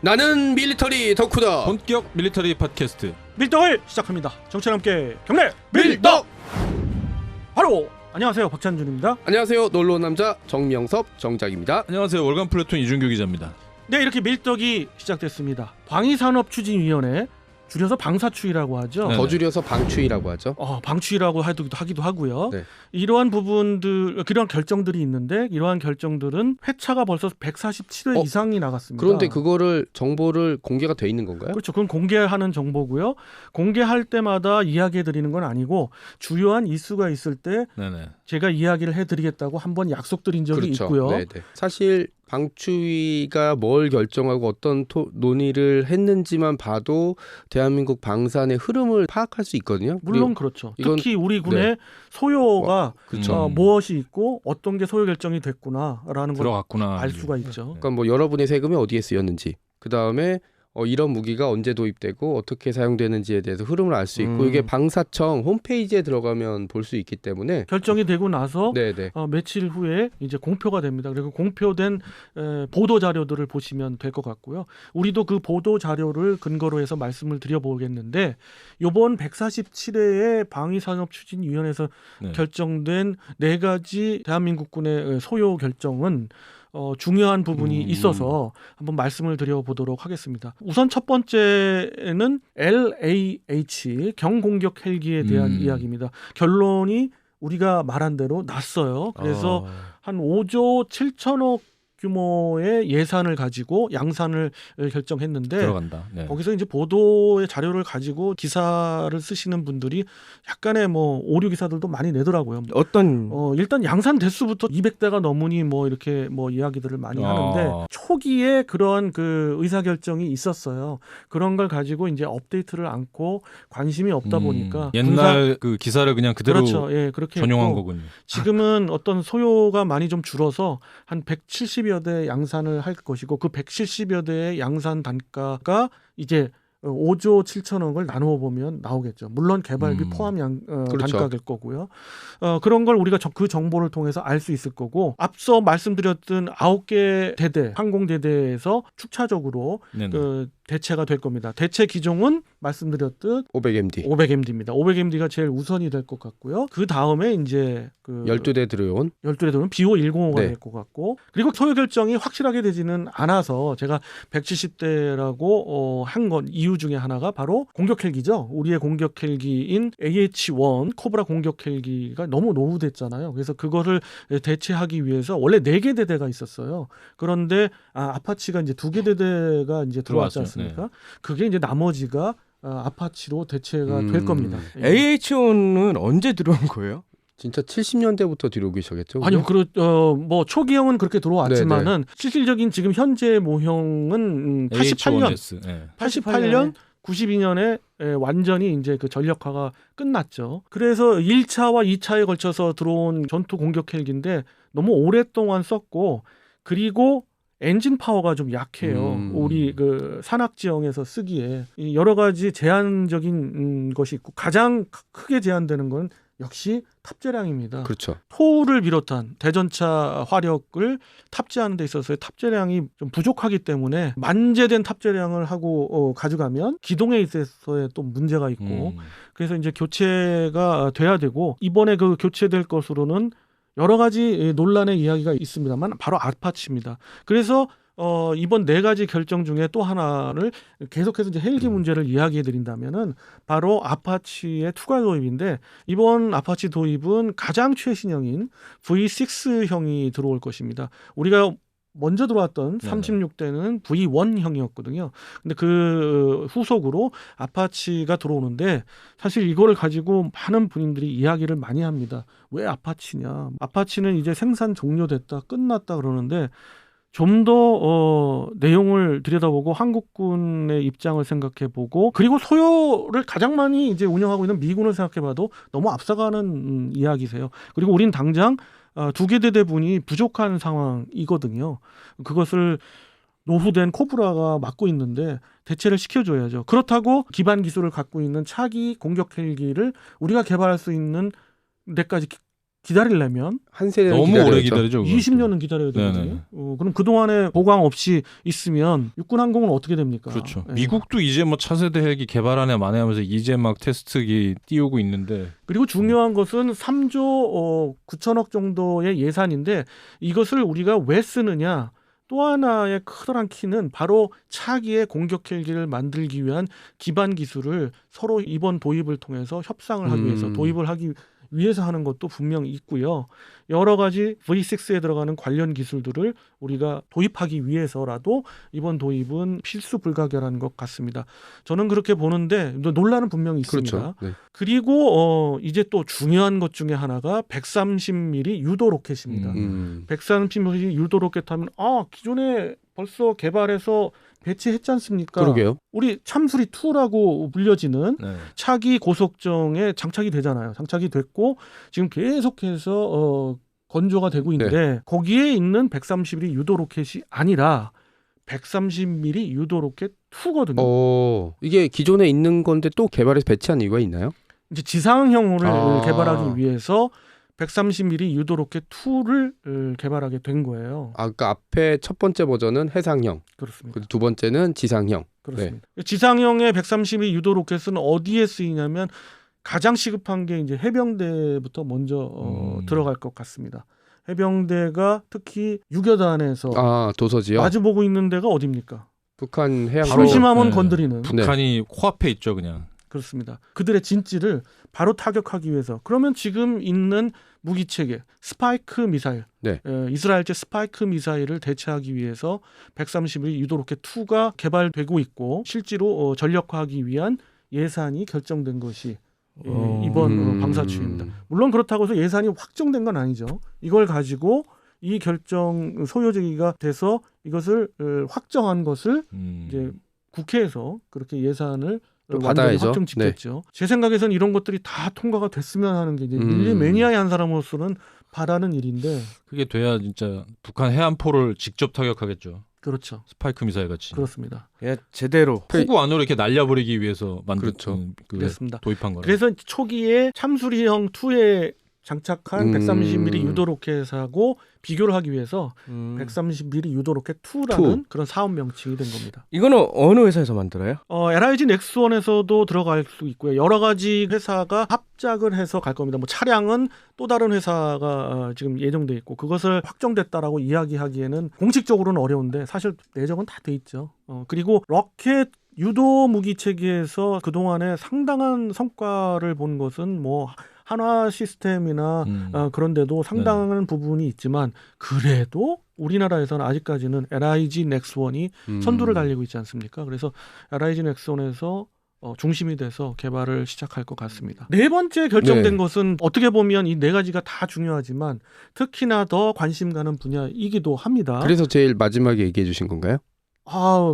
나는 밀리터리 덕후다. 본격 밀리터리 팟캐스트 밀떡을 시작합니다. 정치와 함께 경례 밀떡. 바로 안녕하세요, 박찬준입니다. 안녕하세요, 놀러온 남자 정명섭 정작입니다. 안녕하세요. 월간 플래툰 이준규 기자입니다. 네, 이렇게 밀떡이 시작됐습니다. 방위산업추진위원회, 줄여서 방사추이라고 하죠. 네. 더 줄여서 방추위라고 하죠. 방추이라고 하기도 하고요. 네. 이러한 부분들, 이러한 결정들이 있는데 이러한 결정들은 회차가 벌써 147회 이상이 나갔습니다. 그런데 그거를 정보를 공개가 돼 있는 건가요? 그렇죠. 그건 공개하는 정보고요. 공개할 때마다 이야기해드리는 건 아니고 주요한 이슈가 있을 때 네네. 제가 이야기를 해드리겠다고 한번 약속드린 적이 그렇죠. 있고요. 네네. 사실 방추위가 뭘 결정하고 어떤 논의를 했는지만 봐도 대한민국 방산의 흐름을 파악할 수 있거든요. 물론 그렇죠. 이건, 특히 우리 군의 네. 소요가 그렇죠. 무엇이 있고 어떤 게 소요 결정이 됐구나라는 걸 들어갔구나. 알 수가 있죠. 그러니까 뭐 여러분의 세금이 어디에 쓰였는지, 그 다음에 이런 무기가 언제 도입되고 어떻게 사용되는지에 대해서 흐름을 알 수 있고 이게 방사청 홈페이지에 들어가면 볼 수 있기 때문에 결정이 되고 나서 네네. 며칠 후에 이제 공표가 됩니다. 그리고 공표된 보도 자료들을 보시면 될 것 같고요. 우리도 그 보도 자료를 근거로 해서 말씀을 드려보겠는데 이번 147회의 방위산업추진위원회에서 네. 결정된 4가지 대한민국군의 소요 결정은 중요한 부분이 있어서 한번 말씀을 드려보도록 하겠습니다. 우선 첫 번째는 LAH 경공격 헬기에 대한 이야기입니다. 결론이 우리가 말한 대로 났어요. 그래서 한 5조 7천억 규모의 예산을 가지고 양산을 결정했는데 들어간다. 네. 거기서 이제 보도의 자료를 가지고 기사를 쓰시는 분들이 약간의 뭐 오류 기사들도 많이 내더라고요. 어떤 일단 양산 대수부터 200대가 넘으니 뭐 이렇게 뭐 이야기들을 많이 하는데 초기에 그런 그 의사 결정이 있었어요. 그런 걸 가지고 이제 업데이트를 않고 관심이 없다 보니까 옛날 그 기사를 그냥 그대로 그렇죠. 예, 그렇게 전용한 했고, 거군요. 지금은 어떤 소요가 많이 좀 줄어서 한 170여 대 양산을 할 것이고 그 170여 대의 양산 단가가 이제 5조 7천억을 나누어 보면 나오겠죠. 물론 개발비 포함 그렇죠. 단가일 거고요. 그런 걸 우리가 그 정보를 통해서 알 수 있을 거고 앞서 말씀드렸던 9개 대대 항공대대에서 축차적으로 대체가 될 겁니다. 대체 기종은 말씀드렸듯 500MD 500MD입니다. 500MD가 제일 우선이 될 것 같고요. 그 다음에 이제 그 12대 들어온 12대 들어온 BO105가 네. 될 것 같고 그리고 소요 결정이 확실하게 되지는 않아서 제가 170대라고 한 건 이유 중에 하나가 바로 공격 헬기죠. 우리의 공격 헬기인 AH-1 코브라 공격 헬기가 너무 노후됐잖아요. 그래서 그거를 대체하기 위해서 원래 4개 대대가 있었어요. 그런데 아파치가 이제 2개 대대가 이제 들어왔지 않습니까? 네. 그게 이제 나머지가 아파치로 대체가 될 겁니다. AH-1은 언제 들어온 거예요? 진짜 70년대부터 들어오기 시작했죠. 아니요, 뭐 초기형은 그렇게 들어왔지만은 실질적인 지금 현재 모형은 88년, 네. 88년, 92년에 완전히 이제 그 전력화가 끝났죠. 그래서 1차와 2차에 걸쳐서 들어온 전투 공격 헬기인데 너무 오랫동안 썼고 그리고 엔진 파워가 좀 약해요. 우리 그 산악 지형에서 쓰기에 여러 가지 제한적인 것이 있고 가장 크게 제한되는 건 역시 탑재량입니다. 그렇죠. 토우를 비롯한 대전차 화력을 탑재하는 데 있어서의 탑재량이 좀 부족하기 때문에 만재된 탑재량을 하고 가져가면 기동에 있어서의 또 문제가 있고 그래서 이제 교체가 돼야 되고 이번에 그 교체될 것으로는 여러 가지 논란의 이야기가 있습니다만 바로 아파치입니다. 그래서 이번 4가지 결정 중에 또 하나를 계속해서 이제 헬기 문제를 이야기해 드린다면은 바로 아파치의 투과 도입인데 이번 아파치 도입은 가장 최신형인 V6형이 들어올 것입니다. 우리가 먼저 들어왔던 36대는 V1형이었거든요. 근데 그 후속으로 아파치가 들어오는데 사실 이거를 가지고 많은 분들이 이야기를 많이 합니다. 왜 아파치냐? 아파치는 이제 생산 종료됐다, 끝났다 그러는데 좀 더 내용을 들여다보고 한국군의 입장을 생각해보고 그리고 소요를 가장 많이 이제 운영하고 있는 미군을 생각해봐도 너무 앞서가는 이야기세요. 그리고 우린 당장 2개 대대분이 부족한 상황이거든요. 그것을 노후된 코브라가 맡고 있는데 대체를 시켜줘야죠. 그렇다고 기반 기술을 갖고 있는 차기 공격 헬기를 우리가 개발할 수 있는 데까지 기다리려면 한 세대는 너무 기다려야죠. 오래 기다리죠. 그건. 20년은 기다려야 네네. 되거든요. 그럼 그동안에 보강 없이 있으면 육군 항공은 어떻게 됩니까? 그렇죠. 예. 미국도 이제 뭐 차세대 헬기 개발하네 마네 하면서 이제 막 테스트기 띄우고 있는데 그리고 중요한 것은 3조 9천억 정도의 예산인데 이것을 우리가 왜 쓰느냐? 또 하나의 커다란 키는 바로 차기의 공격 헬기를 만들기 위한 기반 기술을 서로 이번 도입을 통해서 협상을 하기 위해서 도입을 하기 위해서 하는 것도 분명히 있고요. 여러 가지 V6에 들어가는 관련 기술들을 우리가 도입하기 위해서라도 이번 도입은 필수 불가결한 것 같습니다. 저는 그렇게 보는데 논란은 분명히 있습니다. 그렇죠. 네. 그리고 이제 또 중요한 것 중에 하나가 130mm 유도 로켓입니다. 130mm 유도 로켓 하면 기존에 벌써 개발해서 배치했지 않습니까? 그러게요. 우리 참수리 2라고 불려지는 네. 차기 고속정에 장착이 되잖아요. 장착이 됐고 지금 계속해서 건조가 되고 있는데 거기에 있는 130mm 유도 로켓이 아니라 130mm 유도 로켓 2거든요. 이게 기존에 있는 건데 또 개발해서 배치한 이유가 있나요? 이제 지상형을 개발하기 위해서 130mm 유도 로켓 2를 개발하게 된 거예요. 그러니까 앞에 첫 번째 버전은 해상형, 그렇습니다. 그리고 두 번째는 지상형. 그렇습니다. 지상형의 130mm 유도 로켓은 어디에 쓰이냐면 가장 시급한 게 이제 해병대부터 먼저 들어갈 것 같습니다. 해병대가 특히 유교단에서 도서지요. 마주보고 있는 데가 어디입니까? 북한 해양 심심하면 네. 건드리는. 북한이 코앞에 있죠, 그냥. 그렇습니다. 그들의 진지를 바로 타격하기 위해서. 그러면 지금 있는 무기 체계, 스파이크 미사일, 이스라엘제 스파이크 미사일을 대체하기 위해서 130mm 유도 로켓 2가 개발되고 있고 실제로 전력화하기 위한 예산이 결정된 것이 이번 방사추입니다. 물론 그렇다고 해서 예산이 확정된 건 아니죠. 이걸 가지고 이 결정 소요제기가 돼서 이것을 확정한 것을 이제 국회에서 그렇게 예산을 받아야죠. 확정짓겠죠. 제 생각에서는 이런 것들이 다 통과가 됐으면 하는 게 이제 밀리 매니아의 한 사람으로서는 바라는 일인데 그게 돼야 진짜 북한 해안포를 직접 타격하겠죠. 그렇죠. 스파이크 미사일 같이. 그렇습니다. 그냥 제대로 포구 안으로 이렇게 날려버리기 위해서 만든 그렇습니다. 도입한 거라. 그래서 초기에 참수리형 2에 장착한 130mm 유도 로켓하고 비교를 하기 위해서 130mm 유도 로켓 2라는 그런 사업 명칭이 된 겁니다. 이거는 어느 회사에서 만들어요? LIG 넥스원에서도 들어갈 수 있고요. 여러 가지 회사가 합작을 해서 갈 겁니다. 뭐 차량은 또 다른 회사가 지금 예정돼 있고 그것을 확정됐다라고 이야기하기에는 공식적으로는 어려운데 사실 내적은 다 돼 있죠. 그리고 로켓 유도 무기 체계에서 그동안에 상당한 성과를 본 것은 뭐 한화 시스템이나 그런 데도 상당한 부분이 있지만 그래도 우리나라에서는 아직까지는 LIG 넥스원이 선두를 달리고 있지 않습니까? 그래서 LIG 넥스원에서 중심이 돼서 개발을 시작할 것 같습니다. 네 번째 결정된 것은 어떻게 보면 이 네 가지가 다 중요하지만 특히나 더 관심 가는 분야이기도 합니다. 그래서 제일 마지막에 얘기해 주신 건가요?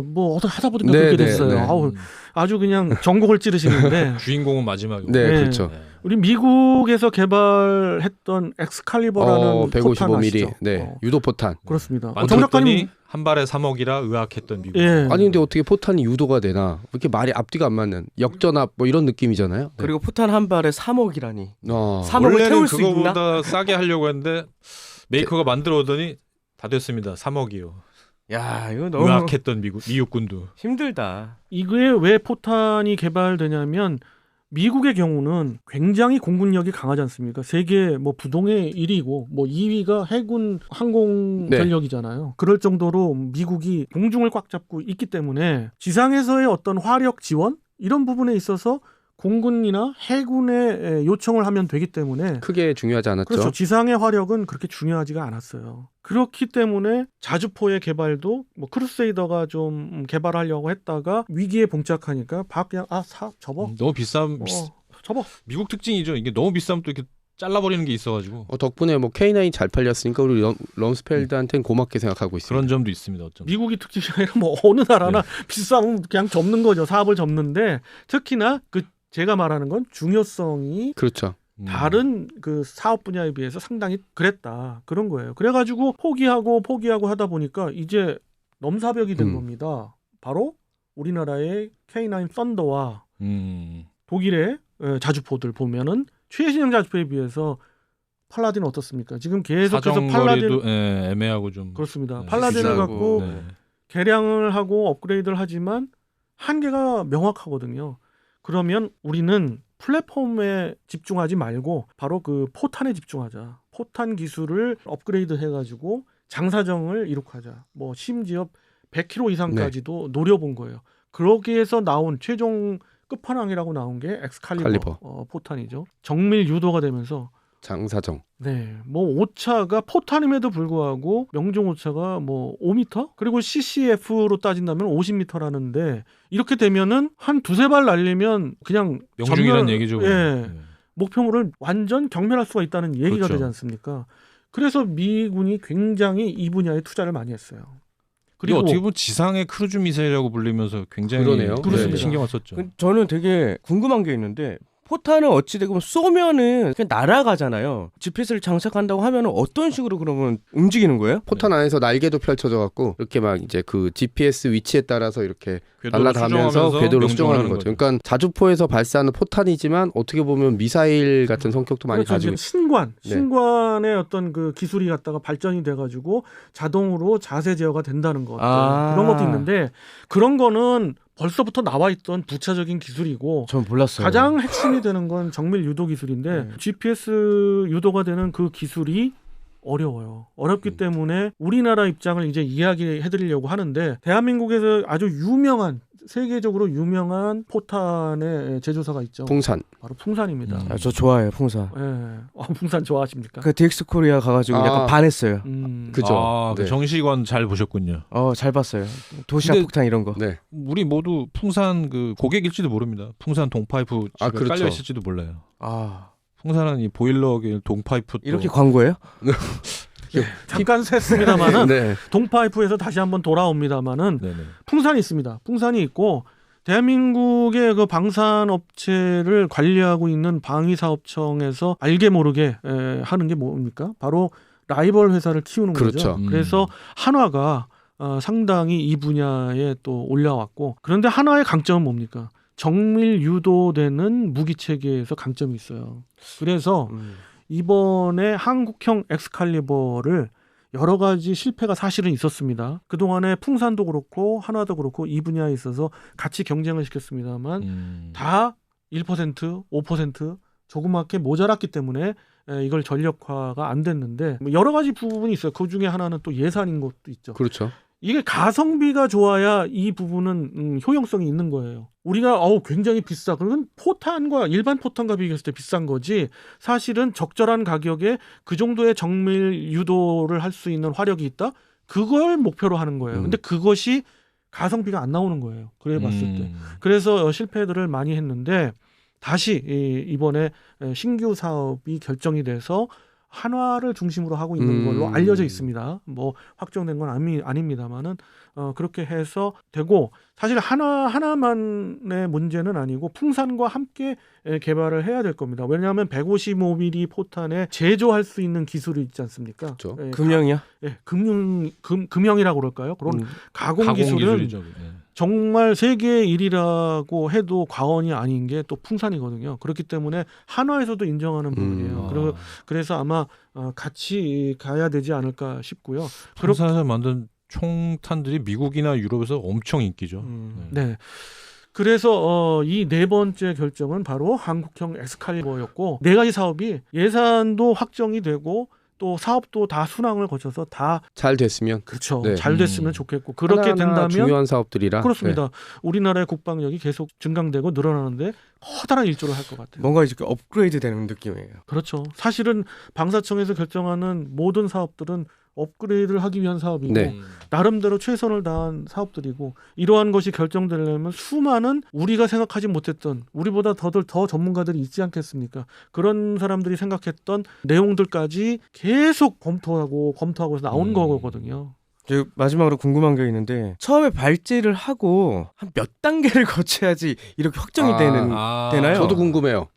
뭐 어떻게 하다 보니까 그렇게 됐어요. 아주 그냥 전곡을 찌르시는데 주인공은 마지막이고. 네, 그렇죠. 우리 미국에서 개발했던 엑스칼리버라는 155mm 유도 포탄. 그렇습니다. 만들었더니 한 발에 3억이라 의아했던 미국. 아니 근데 어떻게 포탄이 유도가 되나? 왜 이렇게 말이 앞뒤가 안 맞는 역전압 뭐 이런 느낌이잖아요. 그리고 포탄 한 발에 3억이라니. 3억을 원래는 태울 수 있나? 그거보다 싸게 하려고 했는데 메이커가 만들어 오더니 다 됐습니다. 3억이요. 야, 이거 너무 의학했던 미국군도 힘들다. 이게 왜 포탄이 개발되냐면 미국의 경우는 굉장히 공군력이 강하지 않습니까? 세계 뭐 부동의 1위고 뭐 2위가 해군 항공 전력이잖아요. 그럴 정도로 미국이 공중을 꽉 잡고 있기 때문에 지상에서의 어떤 화력 지원 이런 부분에 있어서 공군이나 해군에 요청을 하면 되기 때문에 크게 중요하지 않았죠. 그렇죠. 지상의 화력은 그렇게 중요하지가 않았어요. 그렇기 때문에 자주포의 개발도 뭐 크루세이더가 좀 개발하려고 했다가 위기에 봉착하니까 그냥 접어. 너무 접어. 미국 특징이죠. 이게 너무 비싸면 또 이렇게 잘라버리는 게 있어가지고. 덕분에 뭐 K9 잘 팔렸으니까 우리 럼스펠드한테는 고맙게 생각하고 있습니다. 그런 점도 있습니다. 어쩜. 미국이 특징이 아니라 뭐 어느 나라나 비싸면 그냥 접는 거죠. 사업을 접는데 특히나 제가 말하는 건 중요성이 그렇죠. 다른 그 사업 분야에 비해서 상당히 그랬다. 그런 거예요. 그래가지고 포기하고 하다 보니까 이제 넘사벽이 된 겁니다. 바로 우리나라의 K9 썬더와 독일의 자주포들 보면은 최신형 자주포에 비해서 팔라딘은 어떻습니까? 지금 계속해서 사정거리도 애매하고 좀 그렇습니다. 네, 팔라딘을 비싸고, 갖고 네. 개량을 하고 업그레이드를 하지만 한계가 명확하거든요. 그러면 우리는 플랫폼에 집중하지 말고 바로 그 포탄에 집중하자. 포탄 기술을 업그레이드 해가지고 장사정을 이룩하자. 뭐 심지어 100km 이상까지도 노려본 거예요. 그러기 위해서 나온 최종 끝판왕이라고 나온 게 엑스칼리버 포탄이죠. 정밀 유도가 되면서 장사정. 네, 뭐 오차가 포탄임에도 불구하고 명중 오차가 뭐 5m 그리고 CCF로 따진다면 50m라는데 이렇게 되면은 한 두세 발 날리면 그냥 명중이란 얘기죠. 예, 목표물을 완전 경멸할 수가 있다는 얘기가 그렇죠. 되지 않습니까? 그래서 미군이 굉장히 이 분야에 투자를 많이 했어요. 그리고 어떻게 보면 지상의 크루즈 미사일이라고 불리면서 굉장히 그러네요. 그렇습니다. 신경을 썼죠. 저는 되게 궁금한 게 있는데 포탄은 어찌되고 쏘면은 그냥 날아가잖아요. GPS를 장착한다고 하면은 어떤 식으로 그러면 움직이는 거예요? 포탄 안에서 날개도 펼쳐져 갖고 이렇게 막 이제 그 GPS 위치에 따라서 이렇게 날아가면서 궤도를 수정하는 거죠. 그러니까 자주포에서 발사하는 포탄이지만 어떻게 보면 미사일 같은 성격도 많이 그렇죠. 가지고 신관의 어떤 그 기술이 갖다가 발전이 돼가지고 자동으로 자세 제어가 된다는 것 그런 것도 있는데 그런 거는 벌써부터 나와 있던 부차적인 기술이고 전 몰랐어요. 가장 핵심이 되는 건 정밀 유도 기술인데 GPS 유도가 되는 그 기술이 어려워요. 어렵기 때문에 우리나라 입장을 이제 이야기해드리려고 하는데 대한민국에서 아주 유명한 세계적으로 유명한 포탄의 제조사가 있죠. 풍산. 바로 풍산입니다. 저 좋아해요, 풍산. 예. 풍산 좋아하십니까? 그 DX 코리아 가가지고 약간 반했어요. 그죠. 그 정시관 잘 보셨군요. 잘 봤어요. 도시락 근데- 폭탄 이런 거. 네. 우리 모두 풍산 그 고객일지도 모릅니다. 풍산 동파이프 집에 그렇죠. 깔려 있을지도 몰라요. 풍산은 이 보일러 동파이프 이렇게 광고예요? 잠깐 샜습니다만은 네. 동파이프에서 다시 한번 돌아옵니다만은 네네. 풍산이 있습니다. 풍산이 있고 대한민국의 그 방산 업체를 관리하고 있는 방위사업청에서 알게 모르게 하는 게 뭡니까? 바로 라이벌 회사를 키우는 그렇죠. 거죠. 그래서 한화가 상당히 이 분야에 또 올라왔고 그런데 한화의 강점은 뭡니까? 정밀 유도되는 무기 체계에서 강점이 있어요. 그래서 이번에 한국형 엑스칼리버를 여러 가지 실패가 사실은 있었습니다. 그동안에 풍산도 그렇고 한화도 그렇고 이 분야에 있어서 같이 경쟁을 시켰습니다만 다 1%, 5% 조그맣게 모자랐기 때문에 이걸 전력화가 안 됐는데 여러 가지 부분이 있어요. 그 중에 하나는 또 예산인 것도 있죠. 그렇죠. 이게 가성비가 좋아야 이 부분은 효용성이 있는 거예요. 우리가 굉장히 비싸. 그러면 포탄과 일반 포탄과 비교했을 때 비싼 거지. 사실은 적절한 가격에 그 정도의 정밀 유도를 할 수 있는 화력이 있다. 그걸 목표로 하는 거예요. 근데 그것이 가성비가 안 나오는 거예요. 그래 봤을 때. 그래서 실패들을 많이 했는데 다시 이번에 신규 사업이 결정이 돼서 한화를 중심으로 하고 있는 걸로 알려져 있습니다. 뭐 확정된 건 아닙니다만은 그렇게 해서 되고 사실 하나만의 문제는 아니고 풍산과 함께 개발을 해야 될 겁니다. 왜냐하면 155mm 포탄에 제조할 수 있는 기술이 있지 않습니까? 그렇죠. 금형이요? 금형이라고 그럴까요? 그런 가공 기술은 기술이죠. 정말 세계 1위라고 해도 과언이 아닌 게 또 풍산이거든요. 그렇기 때문에 한화에서도 인정하는 부분이에요. 그래서 아마 같이 가야 되지 않을까 싶고요. 풍산에서 만든 총탄들이 미국이나 유럽에서 엄청 인기죠. 네. 그래서 이 네 번째 결정은 바로 한국형 엑스칼리버였고 네 가지 사업이 예산도 확정이 되고 또 사업도 다 순항을 거쳐서 다 잘 됐으면 그렇죠. 네. 잘 됐으면 좋겠고 그렇게 하나하나 된다면 중요한 사업들이라 그렇습니다. 우리나라의 국방력이 계속 증강되고 늘어나는데 커다란 일조를 할 것 같아요. 뭔가 이제 업그레이드 되는 느낌이에요. 그렇죠. 사실은 방사청에서 결정하는 모든 사업들은 업그레이드를 하기 위한 사업이고 네. 나름대로 최선을 다한 사업들이고 이러한 것이 결정되려면 수많은 우리가 생각하지 못했던 우리보다 더 전문가들이 있지 않겠습니까? 그런 사람들이 생각했던 내용들까지 계속 검토하고 해서 나온 거거든요. 저 마지막으로 궁금한 게 있는데 처음에 발제를 하고 한 몇 단계를 거쳐야지 이렇게 확정이 되나요? 저도 궁금해요.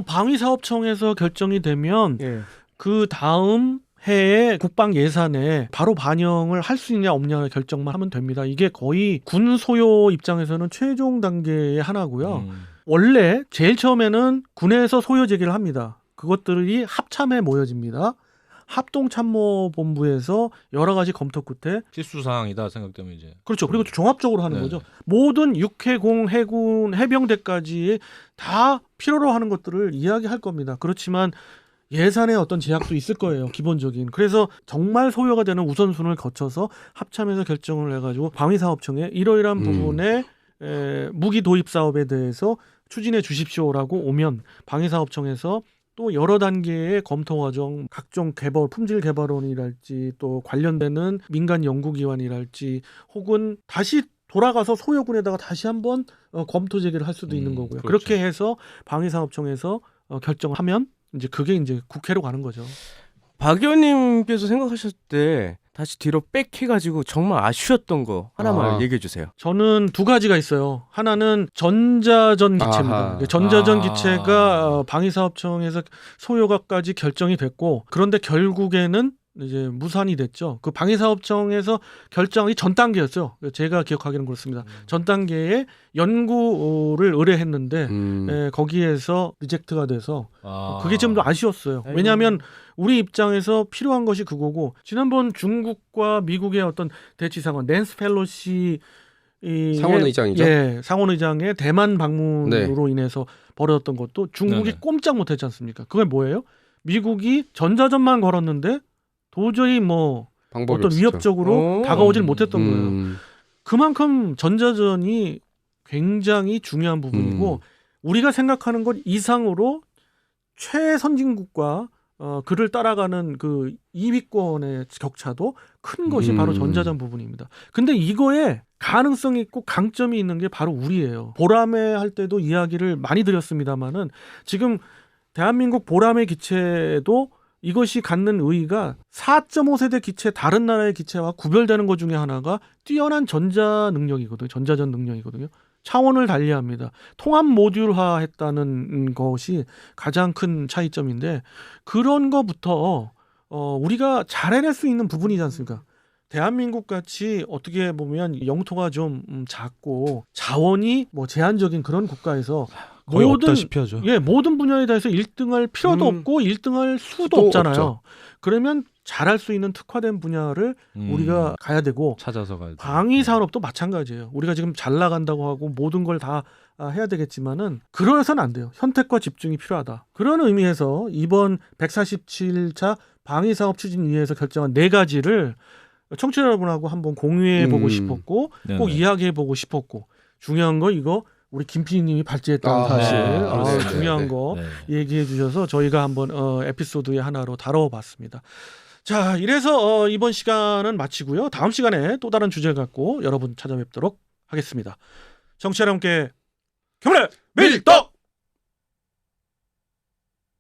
방위사업청에서 결정이 되면 예. 그 다음 해에 국방 예산에 바로 반영을 할 수 있냐 없냐 결정만 하면 됩니다. 이게 거의 군 소요 입장에서는 최종 단계의 하나고요. 원래 제일 처음에는 군에서 소요 제기를 합니다. 그것들이 합참에 모여집니다. 합동참모본부에서 여러 가지 검토 끝에 필수 사항이다 생각되면 이제 그렇죠. 그리고 종합적으로 하는 네. 거죠. 모든 육해공, 해군, 해병대까지 다 필요로 하는 것들을 이야기할 겁니다. 그렇지만 예산에 어떤 제약도 있을 거예요. 기본적인. 그래서 정말 소요가 되는 우선순위를 거쳐서 합참에서 결정을 해가지고 방위사업청에 이러이러한 부분에 무기 도입 사업에 대해서 추진해 주십시오라고 오면 방위사업청에서 또 여러 단계의 검토 과정, 각종 개발, 품질 개발원이랄지 또 관련되는 민간 연구기관이랄지 혹은 다시 돌아가서 소요군에다가 다시 한번 검토 제기를 할 수도 있는 거고요. 그렇죠. 그렇게 해서 방위사업청에서 결정하면 이제 그게 이제 국회로 가는 거죠. 박 의원님께서 생각하셨을 때 다시 뒤로 빽해가지고 정말 아쉬웠던 거 하나만 얘기해 주세요. 저는 두 가지가 있어요. 하나는 전자전 기체입니다. 아하. 전자전 기체가 방위사업청에서 소요가까지 결정이 됐고 그런데 결국에는 이제 무산이 됐죠. 그 방위사업청에서 결정이 전 단계였어요. 제가 기억하기는 그렇습니다. 전 단계에 연구를 의뢰했는데 거기에서 리젝트가 돼서 그게 좀 더 아쉬웠어요. 아이고. 왜냐하면 우리 입장에서 필요한 것이 그거고 지난번 중국과 미국의 어떤 대치 상황 낸스 펠로시 상원의장이죠. 예, 상원의장의 대만 방문으로 인해서 벌어졌던 것도 중국이 네네. 꼼짝 못했지 않습니까? 그게 뭐예요? 미국이 전자전만 걸었는데 도저히 뭐 방법이 어떤 없었죠. 위협적으로 다가오질 못했던 거예요. 음. 그만큼 전자전이 굉장히 중요한 부분이고 우리가 생각하는 것 이상으로 최선진국과 그를 따라가는 그 2위권의 격차도 큰 것이 바로 전자전 부분입니다. 근데 이거에 가능성이 있고 강점이 있는 게 바로 우리예요. 보라매 할 때도 이야기를 많이 드렸습니다마는 지금 대한민국 보라매 기체도 이것이 갖는 의의가 4.5세대 기체 다른 나라의 기체와 구별되는 것 중에 하나가 뛰어난 전자 능력이거든요. 전자전 능력이거든요. 차원을 달리합니다. 통합 모듈화했다는 것이 가장 큰 차이점인데 그런 거부터 우리가 잘 해낼 수 있는 부분이지 않습니까? 대한민국 같이 어떻게 보면 영토가 좀 작고 자원이 뭐 제한적인 그런 국가에서 거의 모든 없다시피 하죠. 모든 분야에 대해서 1등할 필요도 없고 1등할 수도 없잖아요. 없죠. 그러면 잘할 수 있는 특화된 분야를 우리가 가야 되고 찾아서 가야 돼. 방위 산업도 마찬가지예요. 우리가 지금 잘 나간다고 하고 모든 걸 다 해야 되겠지만은 그러서는 안 돼요. 선택과 집중이 필요하다. 그런 의미에서 이번 147차 방위 사업 추진위에서 결정한 4가지를 청취자 여러분하고 한번 공유해 보고 싶었고 네네. 꼭 이야기해 보고 싶었고 중요한 거 이거 우리 김 PD님이 발제했다는 사실 네. 중요한 네. 거 네. 얘기해 주셔서 저희가 한번 에피소드의 하나로 다뤄봤습니다. 자, 이래서 이번 시간은 마치고요. 다음 시간에 또 다른 주제를 갖고 여러분 찾아뵙도록 하겠습니다. 청취자 여러분께 경례 밀떡!